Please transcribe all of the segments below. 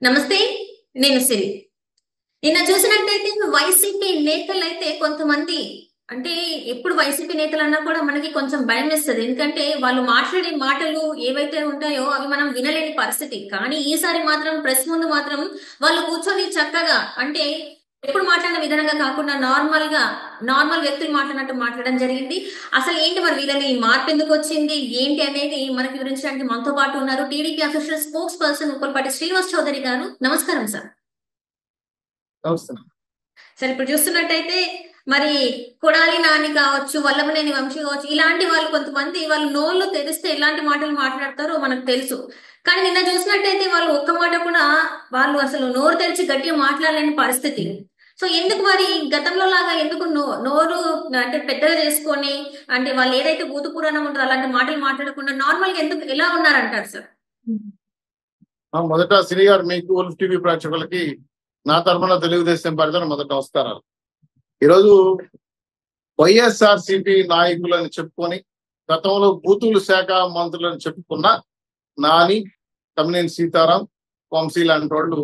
నమస్తే. నేను సిరి. నిన్న చూసినట్టయితే వైసీపీ నేతలైతే కొంతమంది అంటే ఎప్పుడు వైసీపీ నేతలన్నా కూడా మనకి కొంచెం భయమేస్తది. ఎందుకంటే వాళ్ళు మాట్లాడే మాటలు ఏవైతే ఉంటాయో అవి మనం వినలేని పరిస్థితి. కానీ ఈసారి మాత్రం ప్రెస్ ముందు మాత్రం వాళ్ళు కూర్చొని చక్కగా అంటే ఎప్పుడు మాట్లాడిన విధంగా కాకుండా నార్మల్ వ్యక్తులు మాట్లాడినట్టు మాట్లాడడం జరిగింది. అసలు ఏంటి మరి వీళ్ళని ఈ మార్పు ఎందుకు వచ్చింది? ఏంటి అనేది మనకి వివరించడానికి మనతో పాటు ఉన్నారు TDP official spokesperson Uppalapati Srinivas Chowdary గారు. నమస్కారం సార్. నమస్తే. సరే, ఇప్పుడు చూస్తున్నట్టయితే మరి కొడాలి నాని కావచ్చు, వల్లభనేని వంశీ కావచ్చు, ఇలాంటి వాళ్ళు కొంతమంది వాళ్ళు నోళ్ళు తెరిస్తే ఎలాంటి మాటలు మాట్లాడతారో మనకు తెలుసు. కానీ నిన్న చూసినట్టయితే వాళ్ళు ఒక్క మాట కూడా వాళ్ళు అసలు నోరు తెరిచి గట్టిగా మాట్లాడలేని పరిస్థితి. సో ఎందుకు మరి గతంలో లాగా ఎందుకు నోరు అంటే పెద్దగా చేసుకొని అంటే వాళ్ళు ఏదైతే భూత పురాణం ఉంటారో అలాంటి మాటలు మాట్లాడకుండా నార్మల్ గా ఎందుకు ఎలా ఉన్నారంటారు సార్? మొదట శ్రీ గారు మీకు ఉల్ఫ్ టీవీ ప్రేక్షకులకి నా తరఫున తెలుగుదేశం పరిధిలో మొదట నమస్కారాలు. ఈరోజు వైఎస్ఆర్సిపి నాయకులని చెప్పుకొని గతంలో బూతులు శాఖ మంత్రులని చెప్పుకున్న నాని, తమ్మినేని సీతారాం, వంశీ లాంటి వాళ్ళు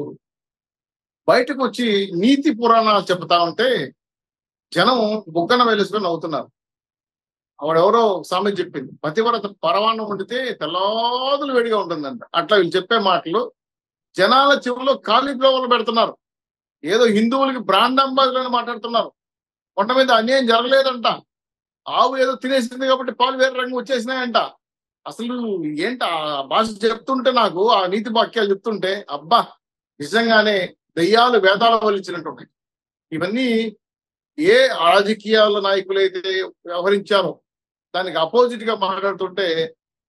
బయటకు వచ్చి నీతి పురాణాలు చెప్తా ఉంటే జనం బుగ్గన వెలుసుకొని నవ్వుతున్నారు. ఆవిడెవరో సామెత చెప్పింది, పతివ్రత పరవాన్నం వండితే తెల్లాదులు వేడిగా ఉంటుందంట. అట్లా వీళ్ళు చెప్పే మాటలు జనాల చెవులో కాలిఫ్లవర్లు పెడుతున్నారు. ఏదో హిందువులకి బ్రాండ్ అంబాసిడర్ అని మాట్లాడుతున్నారు. కొండ మీద అన్యాయం జరగలేదంట, ఆవు ఏదో తినేసింది కాబట్టి పాలు వేరే రంగు వచ్చేసినాయంట. అసలు ఏంట ఆ భాష చెప్తుంటే, నాకు ఆ నీతి వాక్యాలు చెప్తుంటే అబ్బా నిజంగానే దయ్యాలు వేదాలు వలిచినట్టు. ఇవన్నీ ఏ రాజకీయాల నాయకులైతే వ్యవహరించారో దానికి అపోజిట్ గా మాట్లాడుతుంటే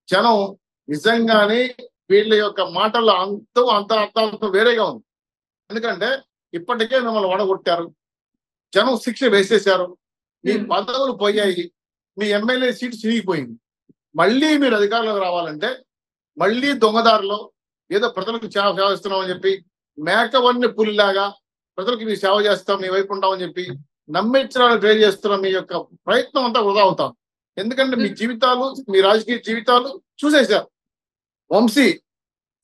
జనం నిజంగానే వీళ్ళ యొక్క మాటలు అంత అర్థాంతం వేరేగా ఉంది. ఎందుకంటే ఇప్పటికే మిమ్మల్ని వడగొట్టారు, జనం శిక్ష వేసేశారు, మీ పదవులు పోయాయి, మీ ఎమ్మెల్యే సీటు చిరిగిపోయింది. మళ్ళీ మీరు అధికారంలోకి రావాలంటే మళ్ళీ దొంగదారిలో ఏదో ప్రజలకు సేవ ఇస్తున్నామని చెప్పి మేకవన్ని పులిలాగా ప్రజలకు మీ సేవ చేస్తాం, మీ వైపు ఉంటామని చెప్పి నమ్మించడానికి ట్రై చేస్తున్న మీ యొక్క ప్రయత్నం అంతా వృధా అవుతాం. ఎందుకంటే మీ జీవితాలు, మీ రాజకీయ జీవితాలు చూసేశారు. వంశీ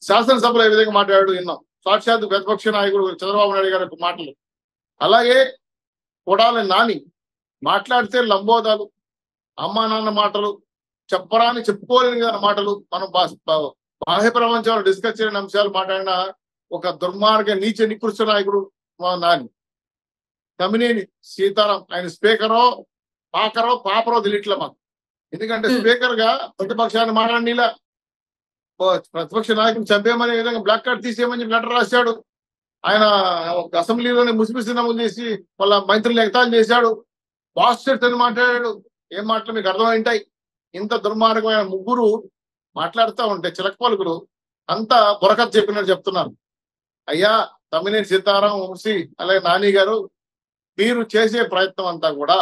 శాసనసభలో ఏ విధంగా మాట్లాడాడు విన్నాం. సాక్షాత్ ప్రతిపక్ష నాయకుడు చంద్రబాబు నాయుడు గారి యొక్క మాటలు. అలాగే కొడాలి నాని మాట్లాడితే లంబోదాలు, అమ్మా నాన్న మాటలు, చెప్పరాని చెప్పుకోలేని మాటలు, మనం బాహ్య ప్రపంచంలో డిస్కస్ చేయని అంశాలు మాట్లాడిన ఒక దుర్మార్గ నీచ నికృష్ట నాయకుడు మా నాని. తమ్మినేని సీతారాం ఆయన స్పీకరో పాపరో తెలియట్లే మాకు. ఎందుకంటే స్పీకర్ గా ప్రతిపక్షాన్ని మాట్లాడిలా, ప్రతిపక్ష నాయకులు చంపేయమనే విధంగా బ్లాక్ కార్డ్ తీసేయమని చెప్పి లెటర్ రాశాడు. ఆయన అసెంబ్లీలోనే ముసిముసి నమోదు చేసి వాళ్ళ మంత్రులు ఎగతాలు చేశాడు. బాస్టర్స్ అని మాట్లాడాడు. ఏం మాటలు మీకు అర్థమైంటాయి. ఇంత దుర్మార్గమైన ముగ్గురు మాట్లాడుతూ ఉంటే చిలక పలుకులు అంతా బురకథ చెప్పినట్టు చెప్తున్నారు. అయ్యా తమ్మినేని సీతారాం, వంశీ, అలాగే నాని గారు, మీరు చేసే ప్రయత్నం అంతా కూడా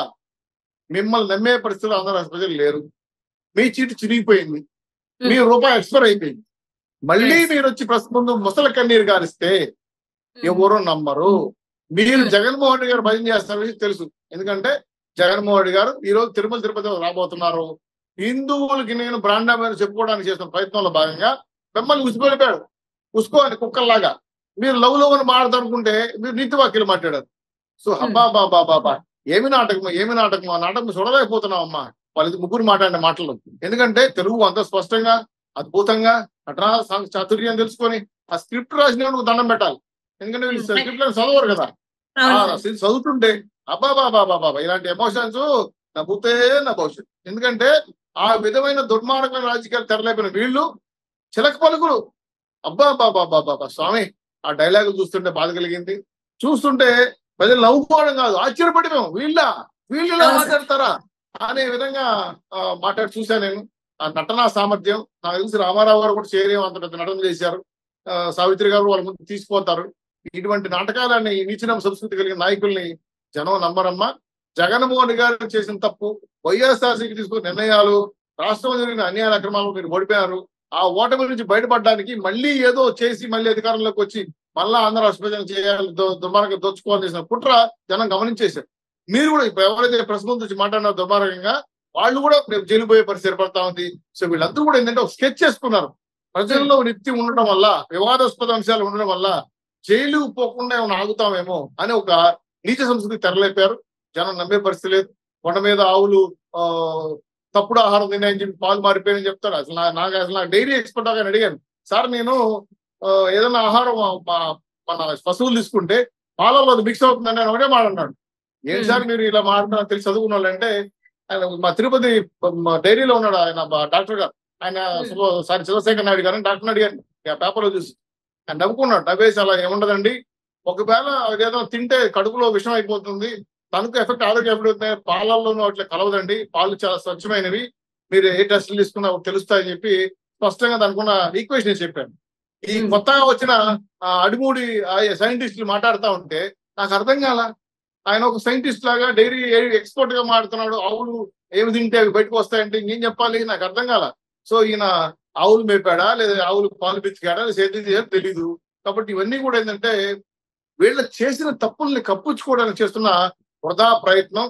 మిమ్మల్ని నమ్మే పరిస్థితులు ఆంధ్రప్రదేశ్ ప్రజలు లేరు. మీ చీటు చిరిగిపోయింది, మీ రూపాయి ఎక్స్పైర్ అయిపోయింది. మళ్ళీ మీరు వచ్చి ప్రస్తుతం ముందు ముసలి కన్నీరు గారిస్తే ఎవరు నమ్మరు. మీరు జగన్మోహన్ రెడ్డి గారు భజన చేస్తారని తెలుసు. ఎందుకంటే జగన్మోహన్ రెడ్డి గారు ఈ రోజు తిరుపతి రాబోతున్నారు. హిందువులకి నేను బ్రాండా మీద చెప్పుకోవడానికి చేసిన ప్రయత్నంలో భాగంగా మిమ్మల్ని ఉసిపెలిపాడు. ఉసుకోని కుక్కల్లాగా మీరు లవ్ అని మాట్లాడుకుంటే మీరు నీతి వాక్యాలు మాట్లాడారు. సో అబ్బా బాబా ఏమి నాటకం ఆ నాటకం చూడలేకపోతున్నాం అమ్మా వాళ్ళ ముగ్గురు మాట్లాడిన మాటలు. ఎందుకంటే తెలుగు అంత స్పష్టంగా అద్భుతంగా నటనా చాతుర్యం తెలుసుకొని ఆ స్క్రిప్ట్ రాసిన దండం పెట్టాలి. ఎందుకంటే వీళ్ళు స్క్రిప్ట్ చదవరు కదా. చదువుతుంటే అబ్బా బాబా ఇలాంటి ఎమోషన్స్ నవ్వుతే నా భవిష్యత్. ఎందుకంటే ఆ విధమైన దుర్మార్గమైన రాజకీయాలు తెరలేపిన వీళ్ళు చిలక పలుకులు. అబ్బా బాబా స్వామి, ఆ డైలాగులు చూస్తుంటే బాధ కలిగింది. చూస్తుంటే ప్రజలు నవ్వుకోవడం కాదు, ఆశ్చర్యపడిపోయాం. వీళ్ళలా మాట్లాడతారా అనే విధంగా మాట్లాడి చూశాను నేను. ఆ నటనా సామర్థ్యం నాకు తెలిసి రామారావు గారు కూడా చేయలేము, అంత పెద్ద నటన చేశారు. సావిత్రి గారు వాళ్ళ ముందు తీసుకుపోతారు. ఇటువంటి నాటకాలని నీచిన సంస్కృతి కలిగిన నాయకుల్ని జనం నమ్మరమ్మా. జగన్మోహన్ గారు చేసిన తప్పు, వైఎస్ఆర్సీకి తీసుకున్న నిర్ణయాలు, రాష్ట్రంలో జరిగిన అన్యాయ అక్రమాలు మీరు ఓడిపోయారు. ఆ ఓటమి నుంచి బయటపడడానికి మళ్ళీ ఏదో చేసి మళ్ళీ అధికారంలోకి వచ్చి మళ్ళా ఆంధ్ర రాష్ట్ర ప్రజలు చేయాలి, దుర్మార్గం దోచుకోవాలని చేసిన కుట్ర జనం గమనించేశారు. మీరు కూడా ఇప్పుడు ఎవరైతే ప్రెస్ ముందు నుంచి మాట్లాడినారో దుర్మార్గంగా వాళ్ళు కూడా రేపు జైలు పోయే పరిస్థితి ఏర్పడతా ఉంది. సో వీళ్ళందరూ కూడా ఏంటంటే ఒక స్కెచ్ చేసుకున్నారు. ప్రజల్లో నిత్యం ఉండడం వల్ల, వివాదాస్పద అంశాలు ఉండడం వల్ల జైలు పోకుండా ఏమైనా ఆగుతామేమో అని ఒక నీచ సంస్కృతి తెరలేపారు. జనం నమ్మే పరిస్థితి లేదు. కొండ మీద ఆవులు తప్పుడు ఆహారం తిన్నాయని చెప్పి పాలు మారిపోయాయని చెప్తారు. నాకు డైరీ ఎక్స్పర్ట్ అని అడిగాను, సార్ నేను ఏదైనా ఆహారం మన పశువులు తీసుకుంటే పాలలో అది మిక్స్ అవుతుందని నేను ఒకటే మాట అన్నాడు. ఏంటి సార్ మీరు ఇలా మాట్లాడుతున్నా తెలిసి చదువుకున్న వాళ్ళు అంటే, ఆయన మా తిరుపతి డైరీలో ఉన్నాడు ఆయన డాక్టర్ గారు, ఆయన సారీ చంద్రశేఖర్ నాయుడు గారు డాక్టర్ అడిగాను పేపర్లో చూసి. ఆయన నవ్వుకున్నాడు. నవ్వేసి అలా ఏముండదండి, ఒకవేళ ఏదైనా తింటే కడుపులో విషం అయిపోతుంది, తనకు ఎఫెక్ట్ ఆరోగ్య ఎఫెక్ట్ అవుతుంది, పాలల్లోనూ అట్లా కలవదండి, పాలు చాలా స్వచ్ఛమైనవి, మీరు ఏ టెస్టులు తీసుకున్నా తెలుస్తాయని చెప్పి స్పష్టంగా దానికున్న ఈక్వేషన్ చెప్పాను. ఈ కొత్తగా వచ్చిన అడిమూడి సైంటిస్టులు మాట్లాడుతూ ఉంటే నాకు అర్థం కాల. ఆయన ఒక సైంటిస్ట్ లాగా డైరీ ఎక్స్పర్ట్ గా మాట్లాడుతున్నాడు. ఆవులు ఏమి తింటే అవి బయటకు వస్తాయంటే ఇంకేం చెప్పాలి, నాకు అర్థం కాల. సో ఈయన ఆవులు మేపాడా లేదా ఆవులు పాలు పిచ్చికాడా లేదా సేద్యం చేయాలి తెలీదు. కాబట్టి ఇవన్నీ కూడా ఏంటంటే వీళ్ళు చేసిన తప్పుల్ని కప్పించుకోవడానికి చేస్తున్న వృధా ప్రయత్నం.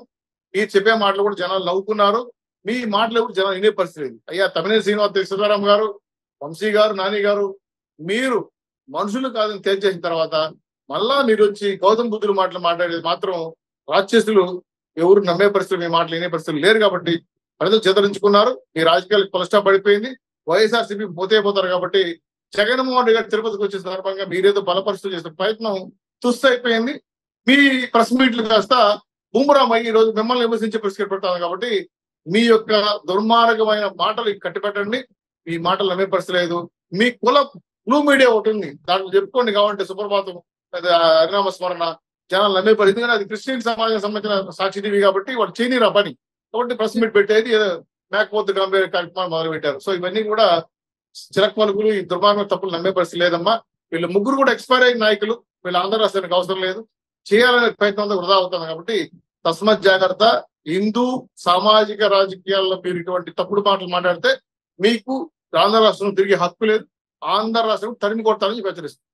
మీరు చెప్పే మాటలు కూడా జనాలు నవ్వుకున్నారు, మీ మాటలు కూడా జనాలు వినే పరిస్థితి లేదు. అయ్యా తమిళ శ్రీనివాస్ సీతారాం గారు, వంశీ గారు, నాని గారు, మీరు మనుషులు కాదని తేల్చేసిన తర్వాత మళ్ళా మీరు వచ్చి గౌతమ్ బుద్ధులు మాటలు మాట్లాడేది మాత్రం రాక్షసులు ఎవరు నమ్మే పరిస్థితులు, మీ మాటలు వినే పరిస్థితులు లేరు. కాబట్టి ప్రజలు చెదరించుకున్నారు. మీ రాజకీయాలకు కొలస్టాప్ పడిపోయింది. వైఎస్ఆర్సీపీ పోతే పోతారు. కాబట్టి జగన్మోహన్ రెడ్డి గారు తిరుపతికి వచ్చిన సందర్భంగా మీరేదో బలపరుస్తూ చేసిన ప్రయత్నం తుస్తైపోయింది. మీ ప్రెస్ మీట్లు కాస్త బూమరాం అయ్యి ఈ రోజు మిమ్మల్ని విమర్శించే పరిస్థితి పెడతాను. కాబట్టి మీ యొక్క దుర్మార్గమైన మాటలు కట్టిపెట్టండి. మీ మాటలు నమ్మే పరిస్థితి లేదు. మీ కుల బ్లూ మీడియా ఒకటి ఉంది, దాంట్లో చెప్పుకోండి కావాలంటే సుప్రభాతం, హరినామ స్మరణ, జనాలు నమ్మే పరిస్థితి. ఎందుకంటే అది క్రిస్టియన్ సమాజం సంబంధించిన సాక్షి టీవీ కాబట్టి వాడు చేయనీరా పని. కాబట్టి ప్రెస్ మీట్ పెట్టేది మేకపోతు గంభీర కార్యక్రమాలు మొదలు పెట్టారు. సో ఇవన్నీ కూడా చిరక్ పలుకులు, ఈ దుర్మార్గ తప్పులు నమ్మే పరిస్థితి లేదమ్మా. వీళ్ళు ముగ్గురు కూడా ఎక్స్పైర్ అయిన నాయకులు, వీళ్ళు ఆంధ్ర రాష్ట్రానికి అవసరం లేదు, చేయాలనే ప్రయత్నంతో వృధా అవుతుంది. కాబట్టి తస్మత్ జాగ్రత్త. హిందూ సామాజిక రాజకీయాల్లో మీరు ఇటువంటి తప్పుడు మాటలు మాట్లాడితే మీకు ఆంధ్ర రాష్ట్రం తిరిగి హక్కు లేదు, ఆంధ్ర రాష్ట్రం తరిమి కొట్టాలని హెచ్చరిస్తుంది.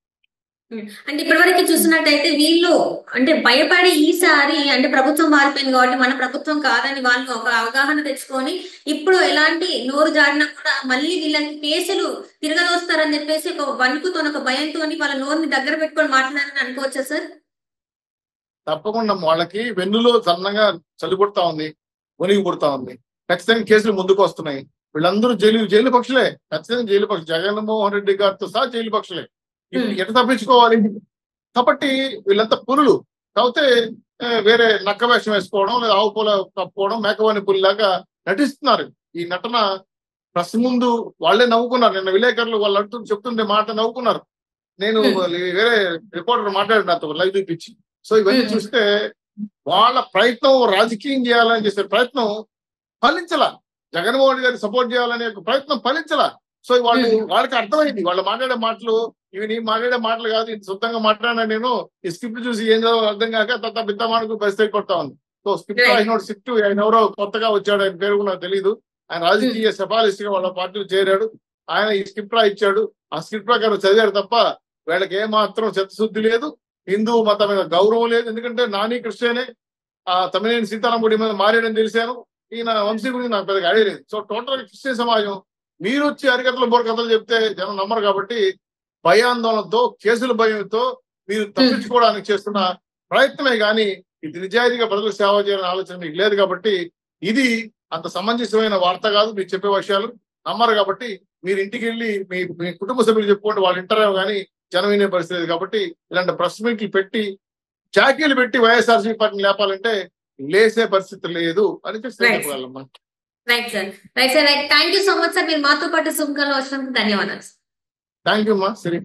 అంటే ఇప్పటివరకు చూసినట్టయితే వీళ్ళు అంటే భయపడి ఈసారి అంటే ప్రభుత్వం మారిపోయింది కాబట్టి మన ప్రభుత్వం కాదని వాళ్ళు ఒక అవగాహన తెచ్చుకొని ఇప్పుడు ఎలాంటి నోరు జారినా కూడా మళ్ళీ వీళ్ళకి కేసులు తిరగదోస్తారని చెప్పేసి ఒక వణుకుతో ఒక భయంతో వాళ్ళ నోరుని దగ్గర పెట్టుకొని మాట్లాడారని అనుకోవచ్చా సార్? తప్పకుండా వాళ్ళకి వెన్నులో సన్నగా చలి పుడతా ఉంది, వణిగి పుడతా ఉంది. ఖచ్చితంగా కేసులు ముందుకు వస్తున్నాయి. వీళ్ళందరూ జైలు పక్షులే, ఖచ్చితంగా జైలు పక్షులు. జగన్మోహన్ రెడ్డి గారితో సహా జైలు పక్షులే. ఎట్లా తప్పించుకోవాలి? కాబట్టి వీళ్ళంతా పురులు. కాకపోతే వేరే నక్క వేషం వేసుకోవడం, లేదా ఆవు పూల కప్పుకోవడం, మేకవాణి పులిలాగా నటిస్తున్నారు. ఈ నటన ప్రెస్ ముందు వాళ్ళే నవ్వుకున్నారు. నిన్న విలేకరులు వాళ్ళు చెప్తుండే మాట నవ్వుకున్నారు. నేను వేరే రిపోర్టర్ మాట్లాడిన నాతో లైవ్ చూపించి. సో ఇవన్నీ చూస్తే వాళ్ళ ప్రయత్నం రాజకీయం చేయాలని చేసే ప్రయత్నం ఫలించలా. జగన్మోహన్ రెడ్డి గారికి సపోర్ట్ చేయాలనే ప్రయత్నం ఫలించలా. సో వాళ్ళకి అర్థమైంది వాళ్ళు మాట్లాడే మాటలు ఇవి నీ మాట్లాడే మాటలు కాదు, ఇది సొంతంగా మాట్లాడినా నేను ఈ స్క్రిప్ట్ చూసి ఏం చదవాలో అర్థం కాక తత్త బిత్తమానకు పరిస్థితి పడతా ఉంది. సో స్క్రిప్ట్ రాసిన స్క్రిప్ట్ ఆయన ఎవరో కొత్తగా వచ్చాడు, ఆయన పేరు కూడా నాకు తెలీదు. ఆయన రాజకీయ సెఫాలిస్ట్ గా వాళ్ళ పార్టీలో చేరాడు. ఆయన ఈ స్క్రిప్ట్ రా ఇచ్చాడు. ఆ స్క్రిప్ట్ ప్రకారం చదివారు తప్ప వీళ్ళకి ఏమాత్రం చిత్తశుద్ధి లేదు, హిందూ మతం మీద గౌరవం లేదు. ఎందుకంటే నాని క్రిస్టియనే, ఆ తమిళ సీతారాం గుడి మీద మారేడని తెలిసాను. ఈయన వంశీ గురించి నాకు పెద్దగా ఐడియా లేదు. సో టోటల్ క్రిస్టియన్ సమాజం మీరు వచ్చి అరికథలు బుర్రకథలు చెప్తే జనం నమ్మరు. కాబట్టి భయాందోళనతో, కేసుల భయంతో మీరు తప్పించుకోవడానికి చేస్తున్న ప్రయత్నమే కానీ ఇది నిజాయితీగా ప్రజలకు సేవ చేయాలనే ఆలోచన మీకు లేదు. కాబట్టి ఇది అంత సమంజసమైన వార్త కాదు. మీరు చెప్పే విషయాలు నమ్మరు. కాబట్టి మీరు ఇంటికి వెళ్ళి మీ కుటుంబ సభ్యులు చెప్పుకోండి, వాళ్ళు ఇంటర్వ్యూ కానీ జనం వినే పరిస్థితి. కాబట్టి ఇలాంటి ప్రెస్ మీట్లు పెట్టి చాకీలు పెట్టి వైఎస్ఆర్సీపీ పార్టీని లేపాలంటే లేసే పరిస్థితి లేదు అని చెప్పగలమ్మా. Right sir, right sir, right. Thank you so much sir, మీరు మాతో పాటు సుంకలో వచ్చినందుకు ధన్యవాదాలు. థ్యాంక్ యూ అమ్మా. సరే.